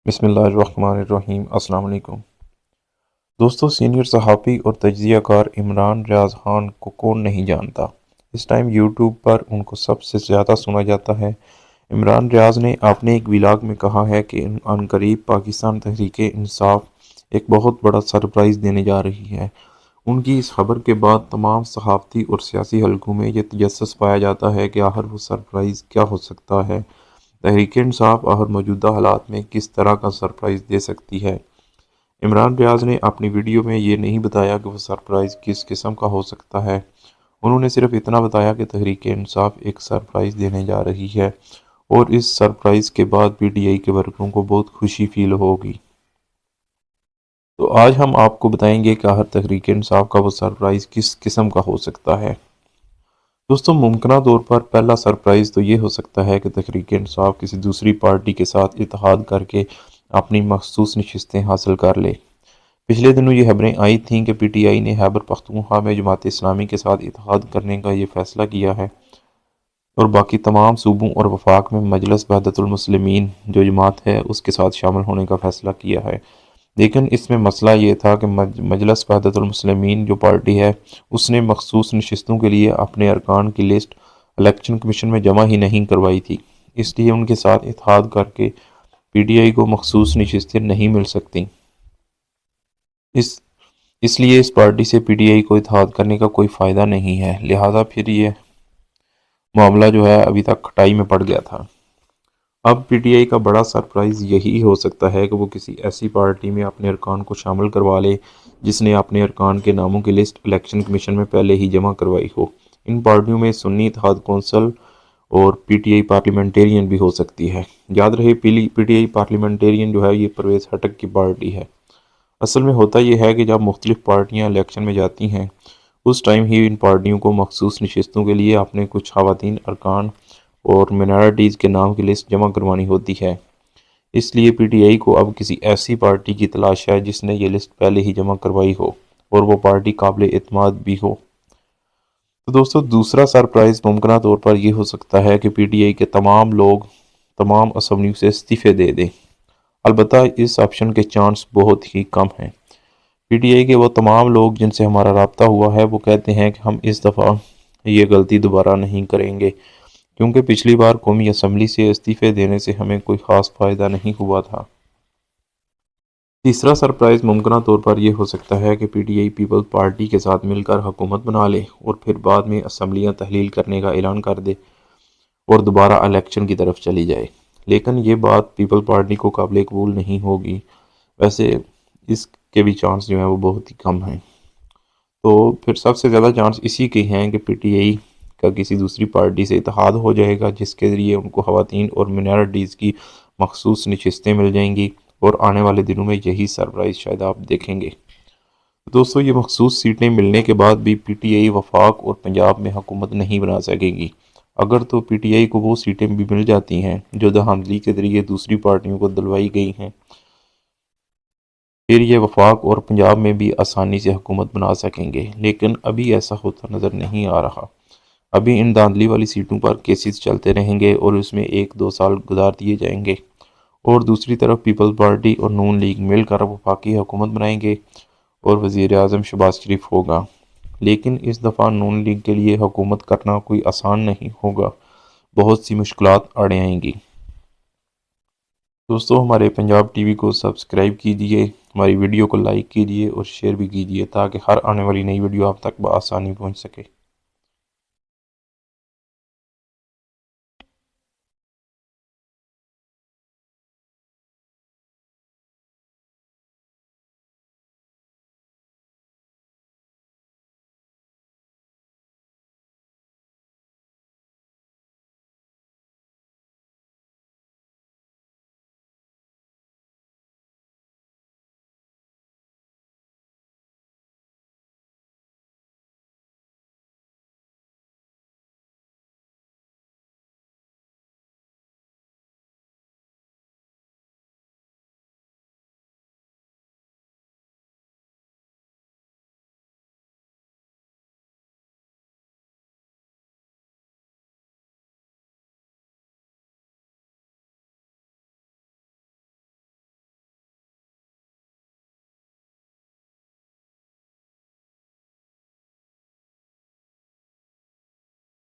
بسم اللہ الرحمن الرحیم۔ السلام علیکم دوستو، سینئر صحافی اور تجزیہ کار عمران ریاض خان کو کون نہیں جانتا۔ اس ٹائم یوٹیوب پر ان کو سب سے زیادہ سنا جاتا ہے۔ عمران ریاض نے اپنے ایک ولاگ میں کہا ہے کہ عنقریب پاکستان تحریک انصاف ایک بہت بڑا سرپرائز دینے جا رہی ہے۔ ان کی اس خبر کے بعد تمام صحافتی اور سیاسی حلقوں میں یہ تجسس پایا جاتا ہے کہ آخر وہ سرپرائز کیا ہو سکتا ہے۔ تحریک انصاف آخر موجودہ حالات میں کس طرح کا سرپرائز دے سکتی ہے۔ عمران ریاض نے اپنی ویڈیو میں یہ نہیں بتایا کہ وہ سرپرائز کس قسم کا ہو سکتا ہے۔ انہوں نے صرف اتنا بتایا کہ تحریک انصاف ایک سرپرائز دینے جا رہی ہے اور اس سرپرائز کے بعد پی ٹی آئی کے ورکروں کو بہت خوشی فیل ہوگی۔ تو آج ہم آپ کو بتائیں گے کہ آخر تحریک انصاف کا وہ سرپرائز کس قسم کا ہو سکتا ہے۔ دوستوں، ممکنہ طور پر پہلا سرپرائز تو یہ ہو سکتا ہے کہ تحریک انصاف کسی دوسری پارٹی کے ساتھ اتحاد کر کے اپنی مخصوص نشستیں حاصل کر لے۔ پچھلے دنوں یہ خبریں آئی تھیں کہ پی ٹی آئی نے خیبر پختونخوا میں جماعت اسلامی کے ساتھ اتحاد کرنے کا یہ فیصلہ کیا ہے اور باقی تمام صوبوں اور وفاق میں مجلس وحدت المسلمین جو جماعت ہے اس کے ساتھ شامل ہونے کا فیصلہ کیا ہے۔ لیکن اس میں مسئلہ یہ تھا کہ مجلس وحدت المسلمین جو پارٹی ہے اس نے مخصوص نشستوں کے لیے اپنے ارکان کی لسٹ الیکشن کمیشن میں جمع ہی نہیں کروائی تھی، اس لیے ان کے ساتھ اتحاد کر کے پی ٹی آئی کو مخصوص نشستیں نہیں مل سکتیں۔ اس لیے اس پارٹی سے پی ٹی آئی کو اتحاد کرنے کا کوئی فائدہ نہیں ہے، لہٰذا پھر یہ معاملہ جو ہے ابھی تک کھٹائی میں پڑ گیا تھا۔ اب پی ٹی آئی کا بڑا سرپرائز یہی ہو سکتا ہے کہ وہ کسی ایسی پارٹی میں اپنے ارکان کو شامل کروا لے جس نے اپنے ارکان کے ناموں کی لسٹ الیکشن کمیشن میں پہلے ہی جمع کروائی ہو۔ ان پارٹیوں میں سنی اتحاد کونسل اور پی ٹی آئی پارلیمنٹیرین بھی ہو سکتی ہے۔ یاد رہے پی ٹی آئی پارلیمنٹیرین جو ہے یہ پرویز خٹک کی پارٹی ہے۔ اصل میں ہوتا یہ ہے کہ جب مختلف پارٹیاں الیکشن میں جاتی ہیں اس ٹائم ہی ان پارٹیوں کو مخصوص نشستوں کے لیے اپنے کچھ خواتین ارکان اور منارٹیز کے نام کی لسٹ جمع کروانی ہوتی ہے۔ اس لیے پی ٹی آئی کو اب کسی ایسی پارٹی کی تلاش ہے جس نے یہ لسٹ پہلے ہی جمع کروائی ہو اور وہ پارٹی قابل اعتماد بھی ہو۔ تو دوستو، دوسرا سرپرائز ممکنہ طور پر یہ ہو سکتا ہے کہ پی ٹی آئی کے تمام لوگ تمام اسمبلیوں سے استعفے دے دیں۔ البتہ اس آپشن کے چانس بہت ہی کم ہیں۔ پی ٹی آئی کے وہ تمام لوگ جن سے ہمارا رابطہ ہوا ہے وہ کہتے ہیں کہ ہم اس دفعہ یہ غلطی دوبارہ نہیں کریں گے، کیونکہ پچھلی بار قومی اسمبلی سے استعفے دینے سے ہمیں کوئی خاص فائدہ نہیں ہوا تھا۔ تیسرا سرپرائز ممکنہ طور پر یہ ہو سکتا ہے کہ P T I Peoples Party کے ساتھ مل کر حکومت بنا لے اور پھر بعد میں اسمبلیاں تحلیل کرنے کا اعلان کر دے اور دوبارہ الیکشن کی طرف چلی جائے۔ لیکن یہ بات پیپل پارٹی کو قابل قبول نہیں ہوگی، ویسے اس کے بھی چانس جو ہیں وہ بہت ہی کم ہیں۔ تو پھر سب سے زیادہ چانس اسی کے ہیں کہ پی ٹی آئی کا کسی دوسری پارٹی سے اتحاد ہو جائے گا جس کے ذریعے ان کو خواتین اور منارٹیز کی مخصوص نشستیں مل جائیں گی، اور آنے والے دنوں میں یہی سرپرائز شاید آپ دیکھیں گے۔ دوستو، یہ مخصوص سیٹیں ملنے کے بعد بھی پی ٹی آئی وفاق اور پنجاب میں حکومت نہیں بنا سکے گی۔ اگر تو پی ٹی آئی کو وہ سیٹیں بھی مل جاتی ہیں جو دھاندلی کے ذریعے دوسری پارٹیوں کو دلوائی گئی ہیں، پھر یہ وفاق اور پنجاب میں بھی آسانی سے حکومت بنا سکیں گے، لیکن ابھی ایسا ہوتا نظر نہیں آ رہا۔ ابھی ان دھاندلی والی سیٹوں پر کیسز چلتے رہیں گے اور اس میں 1-2 سال گزار دیے جائیں گے، اور دوسری طرف پیپلز پارٹی اور نون لیگ مل کر وفاقی حکومت بنائیں گے اور وزیر اعظم شہباز شریف ہوگا۔ لیکن اس دفعہ نون لیگ کے لیے حکومت کرنا کوئی آسان نہیں ہوگا، بہت سی مشکلات آڑے آئیں گی۔ دوستو، ہمارے پنجاب ٹی وی کو سبسکرائب کیجئے، ہماری ویڈیو کو لائک کیجئے اور شیئر بھی کیجئے تاکہ ہر آنے والی نئی ویڈیو آپ تک بآسانی پہنچ سکے۔